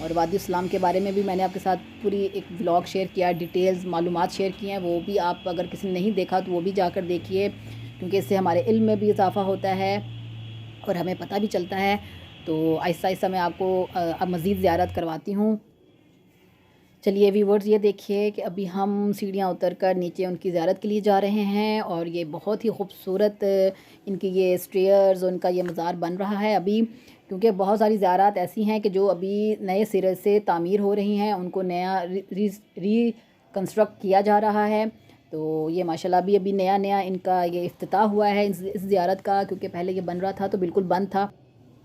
اور وادی السلام کے بارے میں بھی میں نے آپ کے ساتھ پوری ایک ولاگ شیئر کیا، ڈیٹیلز معلومات شیئر کی ہیں، وہ بھی آپ اگر کسی نے نہیں دیکھا تو وہ بھی جا کر دیکھیے، کیونکہ اس سے ہمارے علم میں بھی اضافہ ہوتا ہے اور ہمیں پتہ بھی چلتا ہے۔ تو آہستہ آہستہ میں آپ کو اب مزید زیارت کرواتی ہوں۔ چلیے ویورز، یہ دیکھیے کہ ابھی ہم سیڑھیاں اتر کر نیچے ان کی زیارت کے لیے جا رہے ہیں، اور یہ بہت ہی خوبصورت ان کی یہ اسٹیئرز، ان کا یہ مزار بن رہا ہے ابھی، کیونکہ بہت ساری زیارات ایسی ہیں کہ جو ابھی نئے سرے سے تعمیر ہو رہی ہیں، ان کو نیا ری کنسٹرکٹ کیا جا رہا ہے۔ تو یہ ماشاءاللہ ابھی نیا ان کا یہ افتتاح ہوا ہے اس زیارت کا، کیونکہ پہلے یہ بن رہا تھا تو بالکل بند تھا۔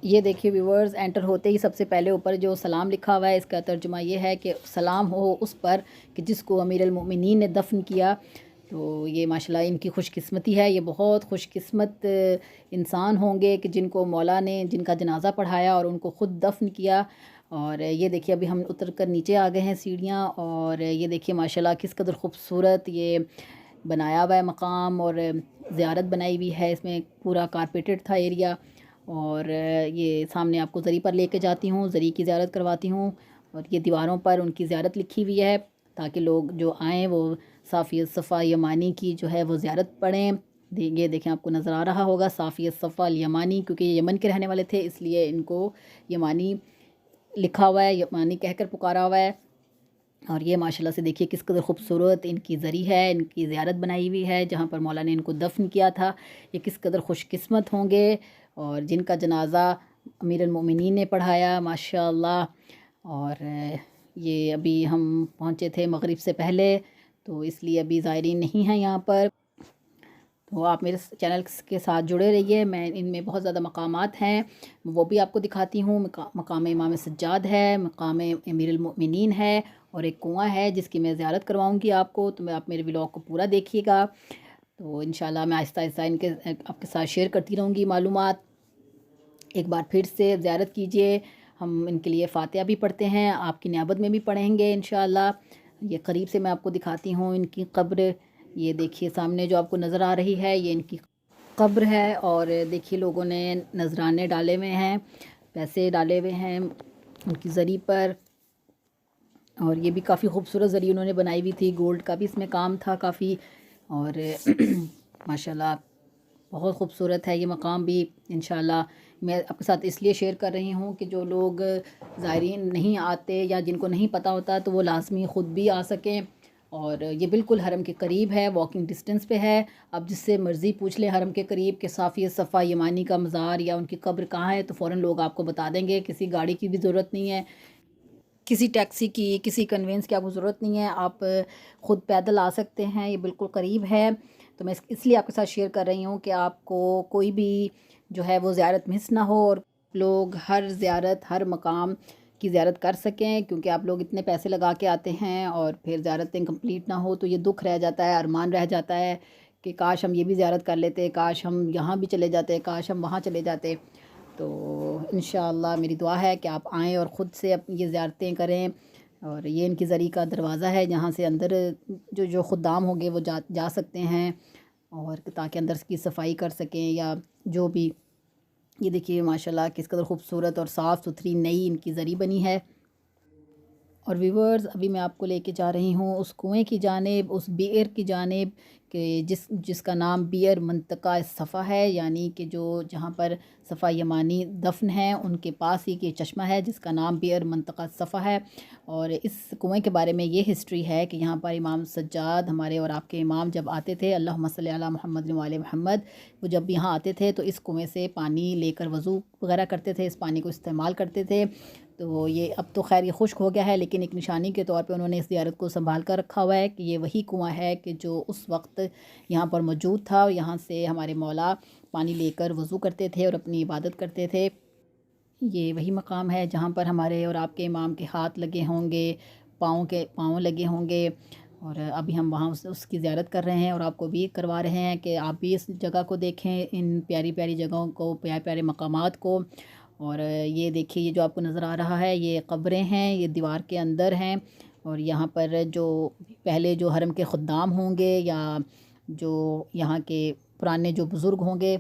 یہ دیکھیے ویورز، انٹر ہوتے ہی سب سے پہلے اوپر جو سلام لکھا ہوا ہے، اس کا ترجمہ یہ ہے کہ سلام ہو اس پر کہ جس کو امیر المؤمنین نے دفن کیا۔ تو یہ ماشاءاللہ ان کی خوش قسمتی ہے، یہ بہت خوش قسمت انسان ہوں گے کہ جن کو مولا نے جن کا جنازہ پڑھایا اور ان کو خود دفن کیا۔ اور یہ دیکھیے ابھی ہم اتر کر نیچے آ گئے ہیں سیڑھیاں، اور یہ دیکھیے ماشاءاللہ کس قدر خوبصورت یہ بنایا ہوا ہے مقام، اور زیارت بنائی ہوئی ہے، اس میں پورا کارپیٹڈ تھا ایریا۔ اور یہ سامنے آپ کو زری پر لے کے جاتی ہوں، زری کی زیارت کرواتی ہوں، اور یہ دیواروں پر ان کی زیارت لکھی ہوئی ہے تاکہ لوگ جو آئیں وہ صافی صفا یمانی کی جو ہے وہ زیارت پڑھیں۔ یہ دیکھیں آپ کو نظر آ رہا ہوگا صافی صفا یمانی، کیونکہ یہ یمن کے رہنے والے تھے اس لیے ان کو یمانی لکھا ہوا ہے، یمانی کہہ کر پکارا ہوا ہے۔ اور یہ ماشاءاللہ سے دیکھیے کس قدر خوبصورت ان کی زری ہے، ان کی زیارت بنائی ہوئی ہے جہاں پر مولا نے ان کو دفن کیا تھا۔ یہ کس قدر خوش قسمت ہوں گے، اور جن کا جنازہ امیر المؤمنین نے پڑھایا ماشاءاللہ۔ اور یہ ابھی ہم پہنچے تھے مغرب سے پہلے، تو اس لیے ابھی زائرین نہیں ہیں یہاں پر۔ تو آپ میرے چینل کے ساتھ جڑے رہیے، میں ان میں بہت زیادہ مقامات ہیں وہ بھی آپ کو دکھاتی ہوں۔ مقام امام سجاد ہے، مقام امیر المؤمنین ہے، اور ایک کنواں ہے جس کی میں زیارت کرواؤں گی آپ کو، تو آپ میرے ولاگ کو پورا دیکھیے گا۔ تو انشاءاللہ میں آہستہ آہستہ آپ کے ساتھ شیئر کرتی رہوں گی معلومات۔ ایک بار پھر سے زیارت کیجئے، ہم ان کے لیے فاتحہ بھی پڑھتے ہیں، آپ کی نیابت میں بھی پڑھیں گے انشاءاللہ۔ یہ قریب سے میں آپ کو دکھاتی ہوں ان کی قبر۔ یہ دیکھیے سامنے جو آپ کو نظر آ رہی ہے یہ ان کی قبر ہے، اور دیکھیے لوگوں نے نذرانے ڈالے ہوئے ہیں، پیسے ڈالے ہوئے ہیں ان کی زری پر، اور یہ بھی کافی خوبصورت زری انہوں نے بنائی ہوئی تھی، گولڈ کا بھی اس میں کام تھا کافی، اور ماشاءاللہ بہت خوبصورت ہے یہ مقام بھی۔ انشاءاللہ میں آپ کے ساتھ اس لیے شیئر کر رہی ہوں کہ جو لوگ زائرین نہیں آتے یا جن کو نہیں پتہ ہوتا تو وہ لازمی خود بھی آ سکیں، اور یہ بالکل حرم کے قریب ہے، واکنگ ڈسٹنس پہ ہے۔ اب جس سے مرضی پوچھ لیں حرم کے قریب کہ صافی صفا یمانی کا مزار یا ان کی قبر کہاں ہے، تو فوراً لوگ آپ کو بتا دیں گے، کسی گاڑی کی بھی ضرورت نہیں ہے، کسی ٹیکسی کی، کسی کنوینس کی آپ کو ضرورت نہیں ہے، آپ خود پیدل آ سکتے ہیں، یہ بالکل قریب ہے۔ تو میں اس لیے آپ کے ساتھ شیئر کر رہی ہوں کہ آپ کو کوئی بھی جو ہے وہ زیارت مس نہ ہو، اور لوگ ہر زیارت ہر مقام کی زیارت کر سکیں، کیونکہ آپ لوگ اتنے پیسے لگا کے آتے ہیں اور پھر زیارتیں کمپلیٹ نہ ہو تو یہ دکھ رہ جاتا ہے، ارمان رہ جاتا ہے کہ کاش ہم یہ بھی زیارت کر لیتے، کاش ہم یہاں بھی چلے جاتے، کاش ہم وہاں چلے جاتے۔ تو انشاءاللہ میری دعا ہے کہ آپ آئیں اور خود سے یہ زیارتیں کریں، اور یہ ان کی زری کا دروازہ ہے جہاں سے اندر جو خدام ہوں گے وہ جا سکتے ہیں، اور تاکہ اندر کی صفائی کر سکیں یا جو بھی۔ یہ دیکھیے ماشاءاللہ کس قدر خوبصورت اور صاف ستھری نئی ان کی زری بنی ہے۔ اور ویورز ابھی میں آپ کو لے کے جا رہی ہوں اس کنویں کی جانب، اس بیئر کی جانب کہ جس کا نام بیئر منطقہ صفا ہے، یعنی کہ جہاں پر صفا یمانی دفن ہیں ان کے پاس ہی کہ چشمہ ہے جس کا نام بیئر منطقہ صفا ہے۔ اور اس کنویں کے بارے میں یہ ہسٹری ہے کہ یہاں پر امام سجاد ہمارے اور آپ کے امام جب آتے تھے، اللہم صلی علی محمد و علی محمد، وہ جب یہاں آتے تھے تو اس کنویں سے پانی لے کر وضو وغیرہ کرتے تھے، اس پانی کو استعمال کرتے تھے۔ تو یہ اب تو خیر یہ خشک ہو گیا ہے، لیکن ایک نشانی کے طور پہ انہوں نے اس زیارت کو سنبھال کر رکھا ہوا ہے کہ یہ وہی کنواں ہے کہ جو اس وقت یہاں پر موجود تھا، اور یہاں سے ہمارے مولا پانی لے کر وضو کرتے تھے اور اپنی عبادت کرتے تھے۔ یہ وہی مقام ہے جہاں پر ہمارے اور آپ کے امام کے ہاتھ لگے ہوں گے، پاؤں لگے ہوں گے، اور ابھی ہم وہاں اس کی زیارت کر رہے ہیں اور آپ کو بھی کروا رہے ہیں کہ آپ بھی اس جگہ کو دیکھیں، ان پیاری پیاری جگہوں کو، پیارے پیارے مقامات کو۔ اور یہ دیکھیے یہ جو آپ کو نظر آ رہا ہے یہ قبریں ہیں، یہ دیوار کے اندر ہیں، اور یہاں پر جو پہلے جو حرم کے خدام ہوں گے یا جو یہاں کے پرانے جو بزرگ ہوں گے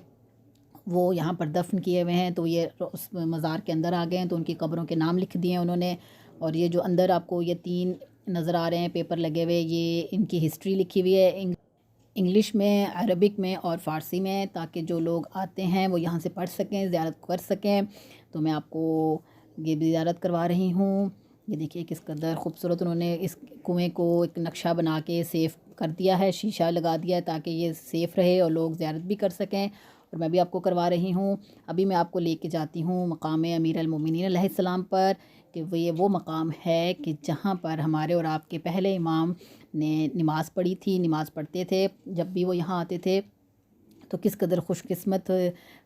وہ یہاں پر دفن کیے ہوئے ہیں، تو یہ اس مزار کے اندر آ گئے ہیں، تو ان کی قبروں کے نام لکھ دیے انہوں نے، اور یہ جو اندر آپ کو یہ 3 نظر آ رہے ہیں پیپر لگے ہوئے، یہ ان کی ہسٹری لکھی ہوئی ہے انگلش میں، عربک میں اور فارسی میں، تاکہ جو لوگ آتے ہیں وہ یہاں سے پڑھ سکیں، زیارت کر سکیں۔ تو میں آپ کو یہ بھی زیارت کروا رہی ہوں۔ یہ دیکھیے کس قدر خوبصورت انہوں نے اس کنویں کو ایک نقشہ بنا کے سیف کر دیا ہے، شیشہ لگا دیا ہے تاکہ یہ سیف رہے اور لوگ زیارت بھی کر سکیں، اور میں بھی آپ کو کروا رہی ہوں۔ ابھی میں آپ کو لے کے جاتی ہوں مقام امیر المومنین علیہ السلام پر، کہ وہ مقام ہے کہ جہاں پر ہمارے اور آپ کے پہلے امام نے نماز پڑھی تھی، نماز پڑھتے تھے جب بھی وہ یہاں آتے تھے۔ تو کس قدر خوش قسمت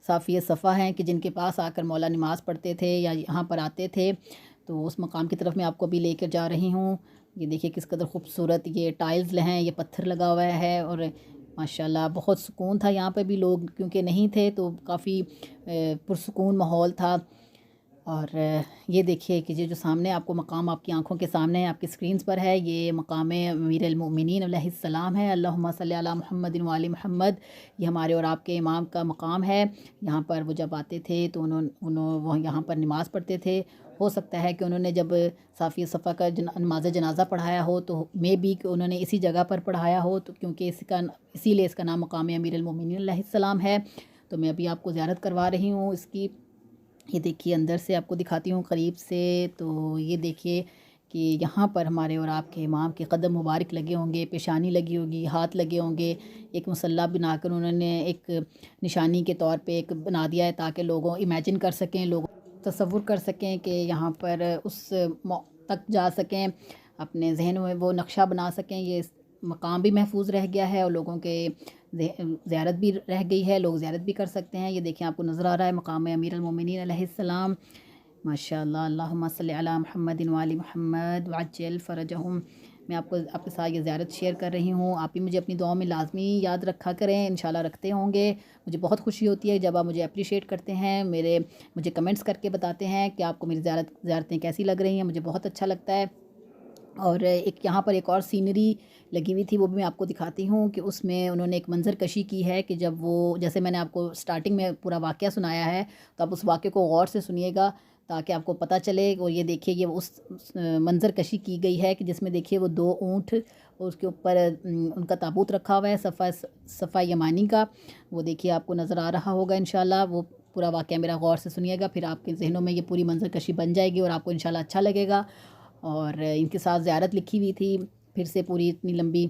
صافی صفا ہیں کہ جن کے پاس آ کر مولا نماز پڑھتے تھے یا یہاں پر آتے تھے۔ تو اس مقام کی طرف میں آپ کو بھی لے کر جا رہی ہوں۔ یہ دیکھیے کس قدر خوبصورت یہ ٹائلز ہیں، یہ پتھر لگا ہوا ہے، اور ماشاءاللہ بہت سکون تھا یہاں پہ بھی، لوگ کیونکہ نہیں تھے تو کافی پرسکون ماحول تھا۔ اور یہ دیکھیے کہ یہ جو سامنے آپ کو مقام آپ کی آنکھوں کے سامنے آپ کی اسکرینز پر ہے، یہ مقام امیر المؤمنین علیہ السلام ہے۔ اللہم صلی علی محمد و آل محمد۔ یہ ہمارے اور آپ کے امام کا مقام ہے۔ یہاں پر وہ جب آتے تھے تو وہ یہاں پر نماز پڑھتے تھے۔ ہو سکتا ہے کہ انہوں نے جب صافی صفا کا نماز جنازہ پڑھایا ہو تو بھی کہ انہوں نے اسی جگہ پر پڑھایا ہو، تو کیونکہ اسی لیے اس کا نام مقام امیر المؤمنین علیہ السلام ہے۔ تو میں ابھی آپ کو زیارت کروا رہی ہوں اس کی۔ یہ دیکھیے اندر سے آپ کو دکھاتی ہوں قریب سے، تو یہ دیکھیے کہ یہاں پر ہمارے اور آپ کے امام کے قدم مبارک لگے ہوں گے، پیشانی لگی ہوگی، ہاتھ لگے ہوں گے۔ ایک مصلی بنا کر انہوں نے ایک نشانی کے طور پہ ایک بنا دیا ہے تاکہ لوگوں امیجن کر سکیں، لوگ تصور کر سکیں کہ یہاں پر اس تک جا سکیں، اپنے ذہن میں وہ نقشہ بنا سکیں۔ یہ مقام بھی محفوظ رہ گیا ہے اور لوگوں کے زیارت بھی رہ گئی ہے، لوگ زیارت بھی کر سکتے ہیں۔ یہ دیکھیں آپ کو نظر آ رہا ہے مقام امیر المومنین علیہ السلام۔ ماشاءاللہ، اللہم صلی علی محمد و آل محمد وعجل فرجہم۔ میں آپ کے ساتھ یہ زیارت شیئر کر رہی ہوں۔ آپ بھی مجھے اپنی دعاؤں میں لازمی یاد رکھا کریں، انشاءاللہ رکھتے ہوں گے۔ مجھے بہت خوشی ہوتی ہے جب آپ مجھے اپریشیٹ کرتے ہیں، مجھے کمنٹس کر کے بتاتے ہیں کہ آپ کو میری زیارتیں کیسی لگ رہی ہیں، مجھے بہت اچھا لگتا ہے۔ اور یہاں پر ایک اور سینری لگی ہوئی تھی، وہ بھی میں آپ کو دکھاتی ہوں کہ اس میں انہوں نے ایک منظر کشی کی ہے کہ جب وہ، جیسے میں نے آپ کو سٹارٹنگ میں پورا واقعہ سنایا ہے، تو آپ اس واقعے کو غور سے سنیے گا تاکہ آپ کو پتہ چلے۔ اور یہ دیکھیے یہ اس منظر کشی کی گئی ہے کہ جس میں دیکھیے وہ 2 اونٹ اور اس کے اوپر ان کا تابوت رکھا ہوا ہے صفا یمانی کا، وہ دیکھیے آپ کو نظر آ رہا ہوگا انشاءاللہ۔ وہ پورا واقعہ میرا غور سے سنیے گا، پھر آپ کے ذہنوں میں یہ پوری منظر کشی بن جائے گی اور آپ کو انشاءاللہ اچھا لگے گا۔ اور ان کے ساتھ زیارت لکھی ہوئی تھی پھر سے پوری اتنی لمبی،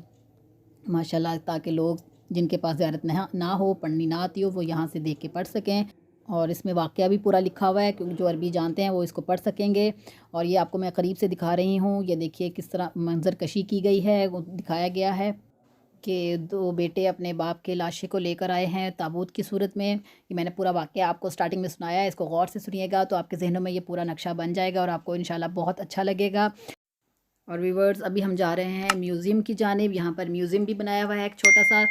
ماشاءاللہ، تاکہ لوگ جن کے پاس زیارت نہ ہو، پڑھنی نہ آتی ہو، وہ یہاں سے دیکھ کے پڑھ سکیں۔ اور اس میں واقعہ بھی پورا لکھا ہوا ہے کیونکہ جو عربی جانتے ہیں وہ اس کو پڑھ سکیں گے۔ اور یہ آپ کو میں قریب سے دکھا رہی ہوں، یہ دیکھیے کس طرح منظر کشی کی گئی ہے، وہ دکھایا گیا ہے کہ 2 بیٹے اپنے باپ کے لاشے کو لے کر آئے ہیں تابوت کی صورت میں۔ یہ میں نے پورا واقعہ آپ کو سٹارٹنگ میں سنایا ہے، اس کو غور سے سنیے گا تو آپ کے ذہنوں میں یہ پورا نقشہ بن جائے گا اور آپ کو انشاءاللہ بہت اچھا لگے گا۔ اور ویورز، ابھی ہم جا رہے ہیں میوزیم کی جانب۔ یہاں پر میوزیم بھی بنایا ہوا ہے ایک چھوٹا سا،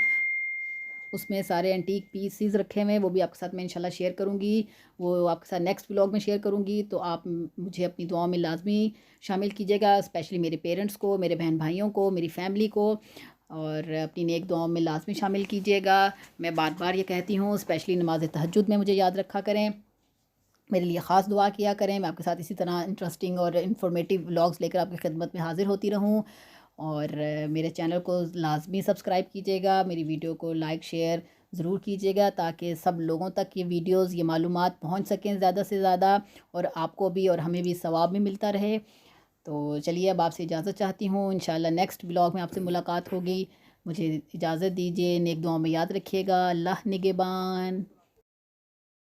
اس میں سارے اینٹیک پیسز رکھے ہوئے ہیں، وہ بھی آپ کے ساتھ میں انشاءاللہ شیئر کروں گی، وہ آپ کے ساتھ نیکسٹ ولاگ میں شیئر کروں گی۔ تو آپ مجھے اپنی دعاؤں میں لازمی شامل کیجیے گا، اسپیشلی میرے پیرنٹس کو، میرے بہن بھائیوں کو، میری فیملی کو، اور اپنی نیک دعاؤں میں لازمی شامل کیجیے گا۔ میں بار بار یہ کہتی ہوں، اسپیشلی نماز تہجد میں مجھے یاد رکھا کریں، میرے لیے خاص دعا کیا کریں۔ میں آپ کے ساتھ اسی طرح انٹرسٹنگ اور انفارمیٹیو ولاگز لے کر آپ کی خدمت میں حاضر ہوتی رہوں۔ اور میرے چینل کو لازمی سبسکرائب کیجیے گا، میری ویڈیو کو لائک شیئر ضرور کیجیے گا تاکہ سب لوگوں تک یہ ویڈیوز، یہ معلومات پہنچ سکیں زیادہ سے زیادہ، اور آپ کو بھی اور ہمیں بھی ثواب بھی ملتا رہے۔ تو چلیے اب آپ سے اجازت چاہتی ہوں، انشاءاللہ نیکسٹ ولاگ میں آپ سے ملاقات ہوگی۔ مجھے اجازت دیجیے، نیک دعاؤں میں یاد رکھیے گا۔ اللہ نگہبان۔